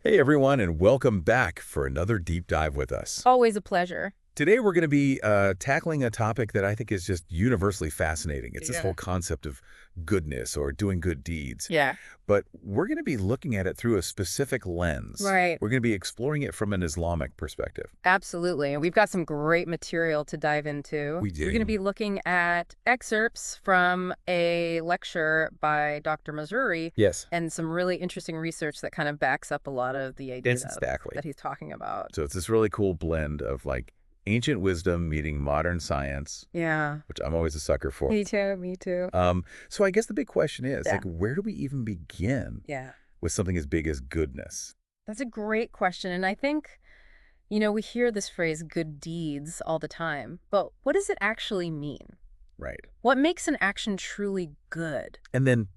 Hey everyone, and welcome back for another deep dive with us. Always a pleasure. Today we're going to be tackling a topic that I think is just universally fascinating. It's this Yeah. whole concept of goodness or doing good deeds. Yeah. But we're going to be looking at it through a specific lens. Right. We're going to be exploring it from an Islamic perspective. Absolutely. And we've got some great material to dive into. We We're going to do. be looking at excerpts from a lecture by Dr. Mazruri Yes. and some really interesting research that kind of backs up a lot of the ideas Exactly. that he's talking about. So it's this really cool blend of like ancient wisdom meeting modern science, Yeah. which I'm always a sucker for. Me too. Me too. So I guess the big question is, Yeah. like, where do we even begin Yeah. with something as big as goodness? That's a great question. And I think, we hear this phrase good deeds all the time, but what does it actually mean? Right. What makes an action truly good? And then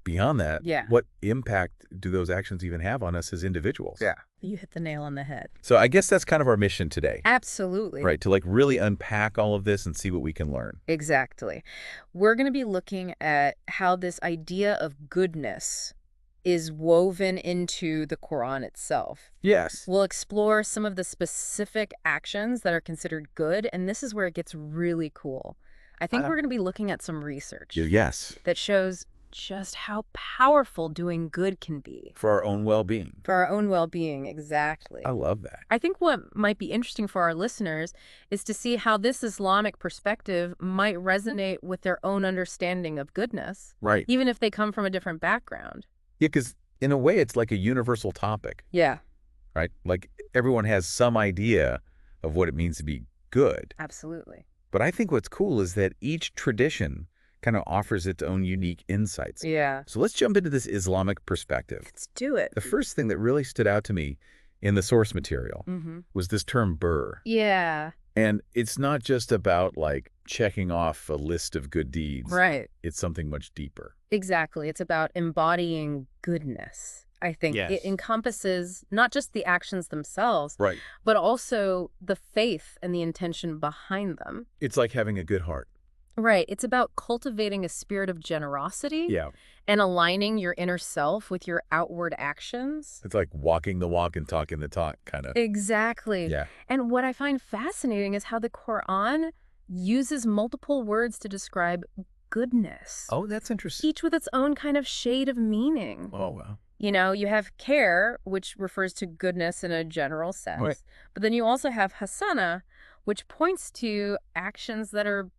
beyond that, Yeah. what impact do those actions even have on us as individuals? Yeah. You hit the nail on the head. So I guess that's kind of our mission today, Absolutely. right? To like really unpack all of this and see what we can learn. Exactly. We're going to be looking at how this idea of goodness is woven into the Quran itself. Yes. We'll explore some of the specific actions that are considered good, and this is where it gets really cool. I think we're going to be looking at some research Yes. that shows just how powerful doing good can be. For our own well-being. For our own well-being, exactly. I love that. I think what might be interesting for our listeners is to see how this Islamic perspective might resonate with their own understanding of goodness, Right. even if they come from a different background. Yeah, because in a way, it's like a universal topic, Yeah, right? Like everyone has some idea of what it means to be good. absolutely. But I think what's cool is that each tradition kind of offers its own unique insights. Yeah. So let's jump into this Islamic perspective. Let's do it. The first thing that really stood out to me in the source material was this term birr. Yeah, And it's not just about like checking off a list of good deeds. right. It's something much deeper. Exactly. It's about embodying goodness. I think Yes. it encompasses not just the actions themselves, Right. but also the faith and the intention behind them. It's like having a good heart. Right. It's about cultivating a spirit of generosity Yeah. and aligning your inner self with your outward actions. It's like walking the walk and talking the talk kind of. Exactly. Yeah. And what I find fascinating is how the Quran uses multiple words to describe goodness, Oh, that's interesting. each with its own kind of shade of meaning. Oh, wow. You have care, which refers to goodness in a general sense. Right. But then you also have hasana, which points to actions that are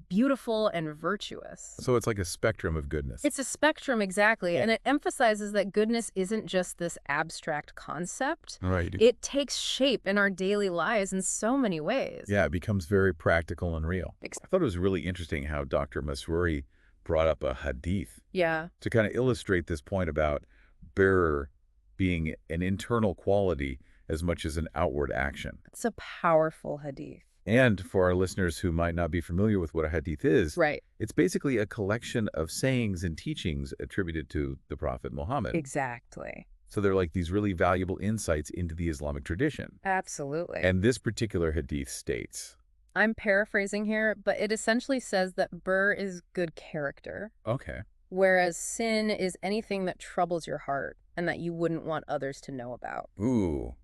beautiful and virtuous. So it's like a spectrum of goodness. It's a spectrum, exactly. Yeah. And it emphasizes that goodness isn't just this abstract concept. Right. It takes shape in our daily lives in so many ways. Yeah, it becomes very practical and real. I thought it was really interesting how Dr. Masruri brought up a hadith Yeah. to kind of illustrate this point about birr being an internal quality as much as an outward action. It's a powerful hadith. And for our listeners who might not be familiar with what a hadith is, Right. it's basically a collection of sayings and teachings attributed to the Prophet Muhammad. Exactly. So they're like these really valuable insights into the Islamic tradition. Absolutely. And this particular hadith states, I'm paraphrasing here, but it essentially says that birr is good character, okay, whereas sin is anything that troubles your heart and that you wouldn't want others to know about. ooh,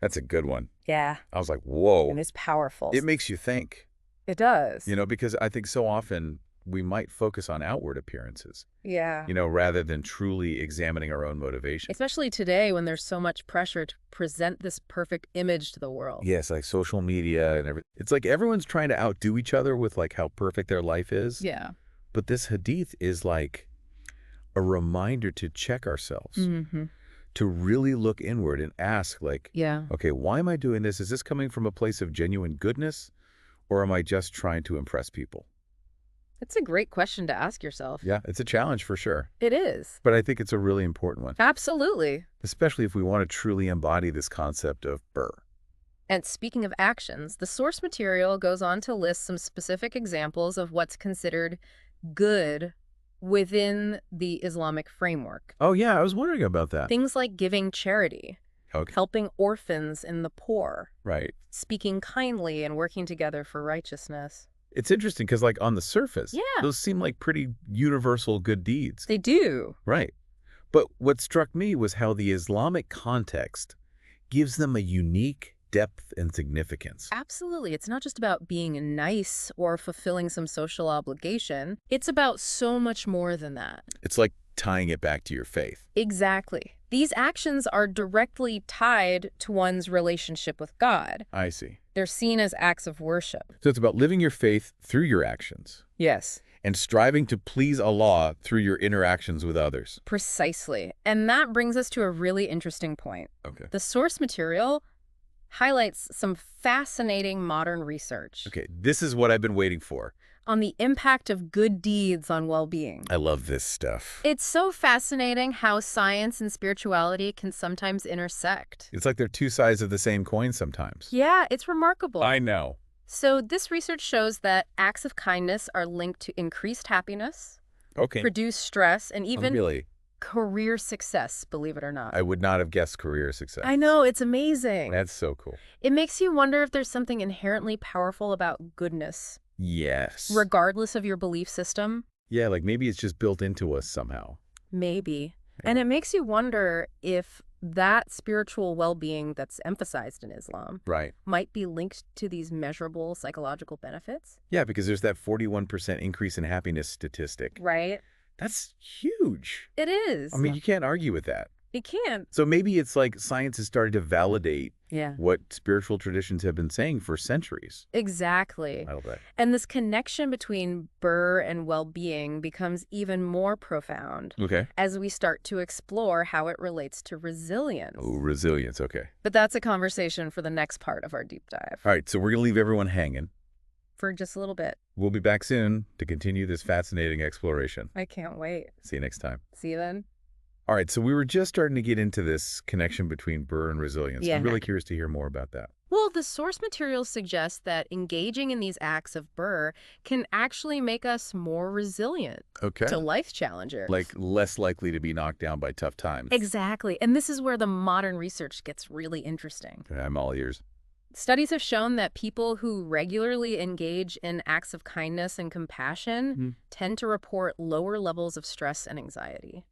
that's a good one. Yeah. I was like, whoa, And it's powerful. it makes you think, It does. because I think so often we might focus on outward appearances, Yeah. rather than truly examining our own motivation. Especially today when there's so much pressure to present this perfect image to the world. Yes, like social media and everything. It's like everyone's trying to outdo each other with like how perfect their life is. Yeah. But this hadith is like a reminder to check ourselves, Mm-hmm. to really look inward and ask like, Yeah. okay, why am I doing this? Is this coming from a place of genuine goodness, or am I just trying to impress people? It's a great question to ask yourself. Yeah, it's a challenge for sure. It is. But I think it's a really important one, Absolutely. especially if we want to truly embody this concept of birr. And speaking of actions, the source material goes on to list some specific examples of what's considered good within the Islamic framework. Oh, yeah, I was wondering about that. Things like giving charity, Okay, helping orphans and the poor, right. speaking kindly and working together for righteousness. It's interesting because like on the surface, Yeah. those seem like pretty universal good deeds. They do. Right. But what struck me was how the Islamic context gives them a unique depth and significance. Absolutely. It's not just about being nice or fulfilling some social obligation. It's about so much more than that. It's like tying it back to your faith. Exactly. These actions are directly tied to one's relationship with God. I see. They're seen as acts of worship. So it's about living your faith through your actions Yes. and striving to please Allah through your interactions with others. Precisely. And that brings us to a really interesting point. Okay. The source material highlights some fascinating modern research Okay, this is what I've been waiting for. on the impact of good deeds on well-being. I love this stuff. It's so fascinating how science and spirituality can sometimes intersect. It's like they're two sides of the same coin sometimes. Yeah, it's remarkable. I know. So this research shows that acts of kindness are linked to increased happiness, Okay. reduced stress, and even Really, career success, believe it or not. I would not have guessed career success. I know, it's amazing. That's so cool. It makes you wonder if there's something inherently powerful about goodness, Yes. regardless of your belief system. Yeah, like maybe it's just built into us somehow. Maybe. And it makes you wonder if that spiritual well-being that's emphasized in Islam Right. might be linked to these measurable psychological benefits. Yeah, because there's that 41% increase in happiness statistic. Right? That's huge. It is. I mean, you can't argue with that. it can't. So maybe it's like science has started to validate Yeah. what spiritual traditions have been saying for centuries. Exactly. I love that. And this connection between birr and well-being becomes even more profound Okay. as we start to explore how it relates to resilience. Oh, resilience. Okay. But that's a conversation for the next part of our deep dive. All right. So we're going to leave everyone hanging. For just a little bit. We'll be back soon to continue this fascinating exploration. I can't wait. See you next time. See you then. All right. So we were just starting to get into this connection between birr and resilience. Yeah. I'm really curious to hear more about that. Well, the source materials suggest that engaging in these acts of birr can actually make us more resilient Okay. to life's challenges. Like less likely to be knocked down by tough times. Exactly. And this is where the modern research gets really interesting. Okay, I'm all ears. Studies have shown that people who regularly engage in acts of kindness and compassion Mhm. tend to report lower levels of stress and anxiety.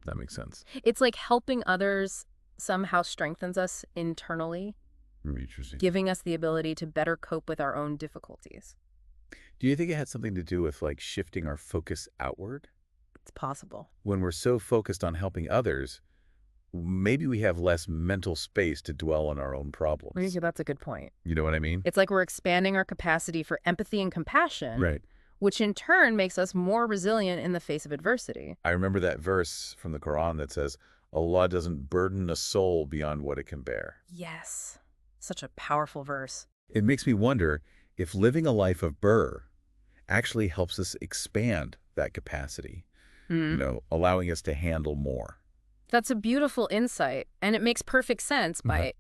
That makes sense. It's like helping others somehow strengthens us internally, Interesting. giving us the ability to better cope with our own difficulties. Do you think it had something to do with like shifting our focus outward? It's possible. When we're so focused on helping others, maybe we have less mental space to dwell on our own problems. That's a good point. You know what I mean? It's like we're expanding our capacity for empathy and compassion, Right. which in turn makes us more resilient in the face of adversity. I remember that verse from the Quran that says, Allah doesn't burden a soul beyond what it can bear. Yes. Such a powerful verse. It makes me wonder if living a life of birr actually helps us expand that capacity, allowing us to handle more. That's a beautiful insight, and it makes perfect sense. By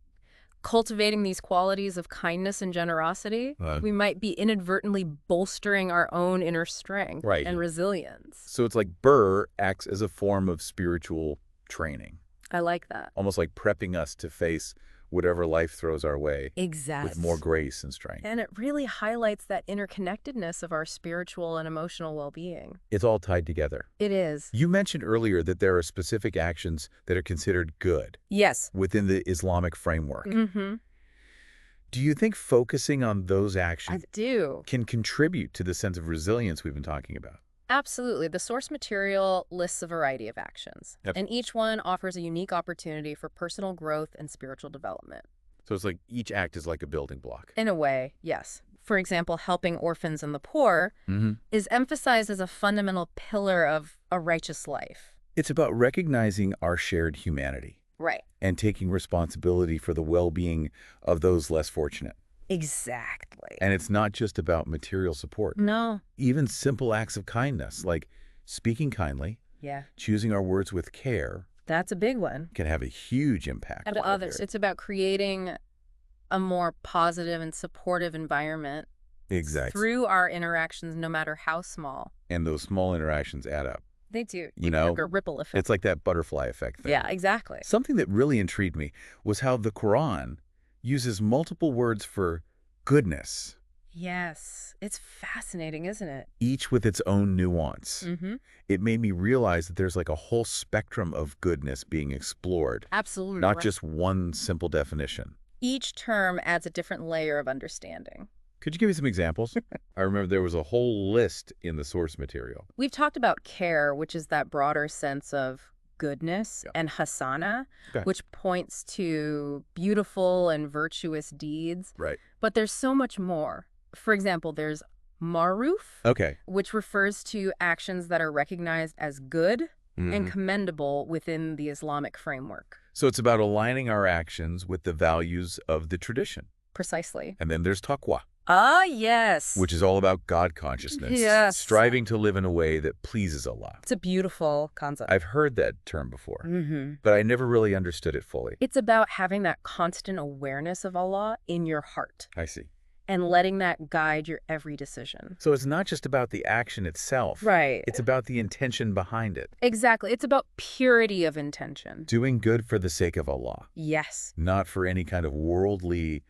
cultivating these qualities of kindness and generosity, we might be inadvertently bolstering our own inner strength Right. and resilience. So it's like birr acts as a form of spiritual training, I like that. almost like prepping us to face whatever life throws our way Exactly. with more grace and strength. And it really highlights that interconnectedness of our spiritual and emotional well-being. It's all tied together. It is. You mentioned earlier that there are specific actions that are considered good Yes. within the Islamic framework. Mm-hmm. Do you think focusing on those I actions do. can contribute to the sense of resilience we've been talking about? Absolutely. The source material lists a variety of actions, Yep. and each one offers a unique opportunity for personal growth and spiritual development. So it's like each act is like a building block. In a way, yes. For example, helping orphans and the poor is emphasized as a fundamental pillar of a righteous life. It's about recognizing our shared humanity Right. and taking responsibility for the well-being of those less fortunate. Exactly. And it's not just about material support. No. Even simple acts of kindness, like speaking kindly, Yeah. choosing our words with care, That's a big one. can have a huge impact And on others. It's about creating a more positive and supportive environment Exactly. through our interactions, no matter how small. And those small interactions add up. They do. You know, Like a ripple effect. It's like that butterfly effect thing. Yeah, exactly. Something that really intrigued me was how the Quran uses multiple words for goodness. Yes. It's fascinating, isn't it? each with its own nuance. Mm-hmm. It made me realize that there's like a whole spectrum of goodness being explored, Absolutely not right. just one simple definition. Each term adds a different layer of understanding. Could you give me some examples? I remember there was a whole list in the source material. We've talked about care, which is that broader sense of goodness, Yeah. and hasana, Okay. which points to beautiful and virtuous deeds. Right. But there's so much more. For example, there's maruf, Okay. which refers to actions that are recognized as good and Mhm. commendable within the Islamic framework. So it's about aligning our actions with the values of the tradition. Precisely. And then there's taqwa, Ah, yes. which is all about God consciousness, Yes. striving to live in a way that pleases Allah. It's a beautiful concept. I've heard that term before, Mm-hmm. but I never really understood it fully. It's about having that constant awareness of Allah in your heart I see. and letting that guide your every decision. So it's not just about the action itself. Right. It's about the intention behind it. Exactly. It's about purity of intention. Doing good for the sake of Allah, Yes. not for any kind of worldly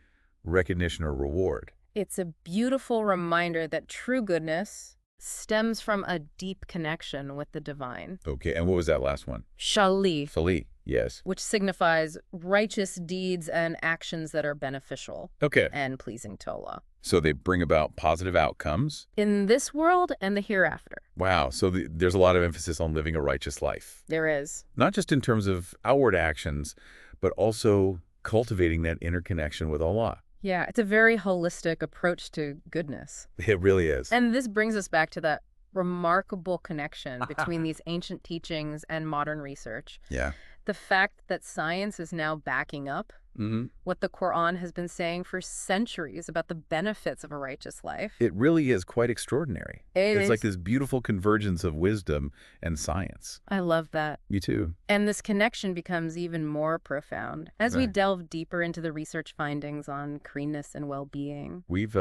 recognition or reward. It's a beautiful reminder that true goodness stems from a deep connection with the divine. Okay, and what was that last one? Shali, Fali, yes. which signifies righteous deeds and actions that are beneficial Okay, and pleasing to Allah. so they bring about positive outcomes. In this world and the hereafter. Wow, so there's a lot of emphasis on living a righteous life. There is. Not just in terms of outward actions, but also cultivating that inner connection with Allah. Yeah, it's a very holistic approach to goodness. It really is. And this brings us back to that remarkable connection between these ancient teachings and modern research. Yeah. The fact that science is now backing up Mm-hmm. what the Quran has been saying for centuries about the benefits of a righteous life. It really is quite extraordinary. It It's is. like this beautiful convergence of wisdom and science. I love that. Me too. And this connection becomes even more profound as we Right. delve deeper into the research findings on keenness and well-being. We've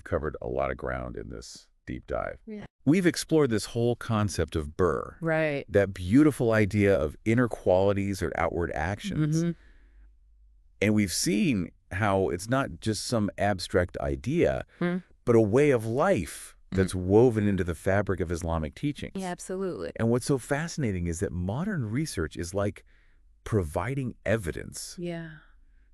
covered a lot of ground in this deep dive. Yeah. We've explored this whole concept of birr, Right. that beautiful idea of inner qualities or outward actions. Mhm. And we've seen how it's not just some abstract idea, Hmm. but a way of life that's woven into the fabric of Islamic teachings. Yeah, absolutely. And what's so fascinating is that modern research is like providing evidence Yeah.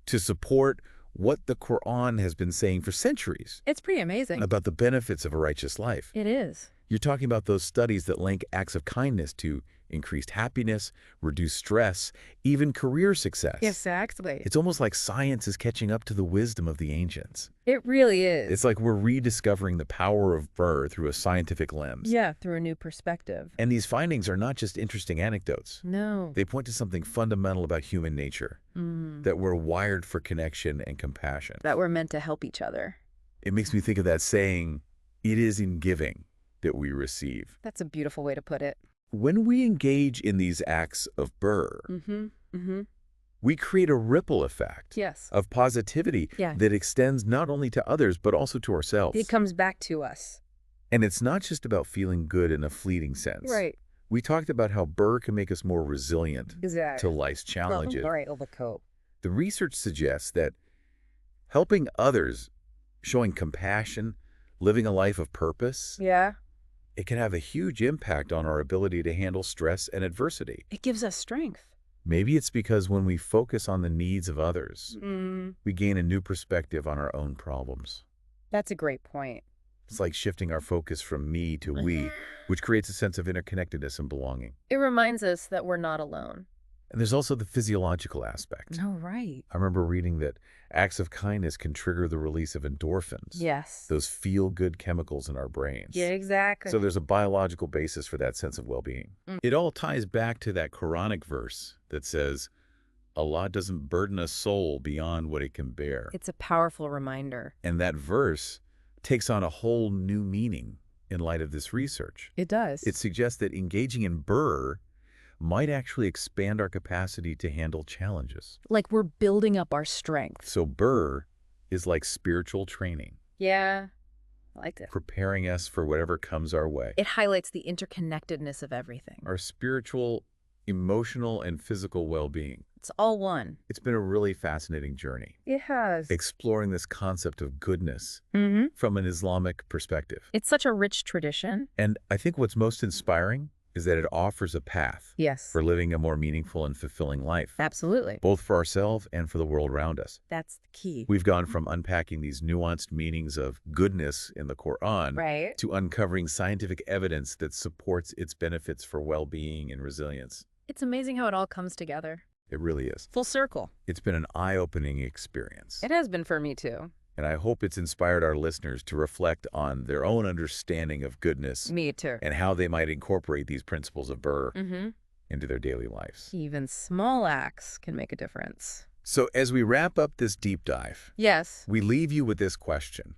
to support what the Quran has been saying for centuries It's pretty amazing. about the benefits of a righteous life. It is. You're talking about those studies that link acts of kindness to increased happiness, reduced stress, even career success. Exactly. It's almost like science is catching up to the wisdom of the ancients. It really is. It's like we're rediscovering the power of birr through a scientific lens. Yeah, through a new perspective. And these findings are not just interesting anecdotes. No. They point to something fundamental about human nature, that we're wired for connection and compassion. That we're meant to help each other. It makes me think of that saying, it is in giving that we receive. That's a beautiful way to put it. When we engage in these acts of birr, we create a ripple effect Yes. of positivity Yeah. that extends not only to others, but also to ourselves. It comes back to us. And it's not just about feeling good in a fleeting sense. Right. We talked about how birr can make us more resilient Exactly. to life's challenges. All right, overcoat. The research suggests that helping others, showing compassion, living a life of purpose, Yeah. it can have a huge impact on our ability to handle stress and adversity. It gives us strength. Maybe it's because when we focus on the needs of others, Mm, we gain a new perspective on our own problems. that's a great point. It's like shifting our focus from me to we, which creates a sense of interconnectedness and belonging. It reminds us that we're not alone. And there's also the physiological aspect. No, right. I remember reading that acts of kindness can trigger the release of endorphins, Yes. those feel-good chemicals in our brains. Yeah, exactly. So there's a biological basis for that sense of well-being. Mm. It all ties back to that Quranic verse that says, Allah doesn't burden a soul beyond what it can bear. It's a powerful reminder. And that verse takes on a whole new meaning in light of this research. It does. It suggests that engaging in birr might actually expand our capacity to handle challenges. like we're building up our strength. So birr is like spiritual training, Yeah. I liked it. preparing us for whatever comes our way. It highlights the interconnectedness of everything. Our spiritual emotional and physical well-being. It's all one. It's been a really fascinating journey, It has. exploring this concept of goodness from an Islamic perspective. It's such a rich tradition. And I think what's most inspiring is that it offers a path Yes. for living a more meaningful and fulfilling life, Absolutely. both for ourselves and for the world around us. That's the key. We've gone from unpacking these nuanced meanings of goodness in the Quran Right. to uncovering scientific evidence that supports its benefits for well-being and resilience. It's amazing how it all comes together. It really is. Full circle. It's been an eye-opening experience. It has been for me, too. And I hope it's inspired our listeners to reflect on their own understanding of goodness Me, too. and how they might incorporate these principles of birr Mm-hmm. into their daily lives. Even small acts can make a difference. So as we wrap up this deep dive, Yes. we leave you with this question.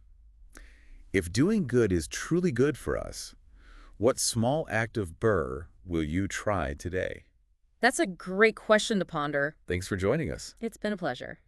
If doing good is truly good for us, what small act of birr will you try today? That's a great question to ponder. Thanks for joining us. It's been a pleasure.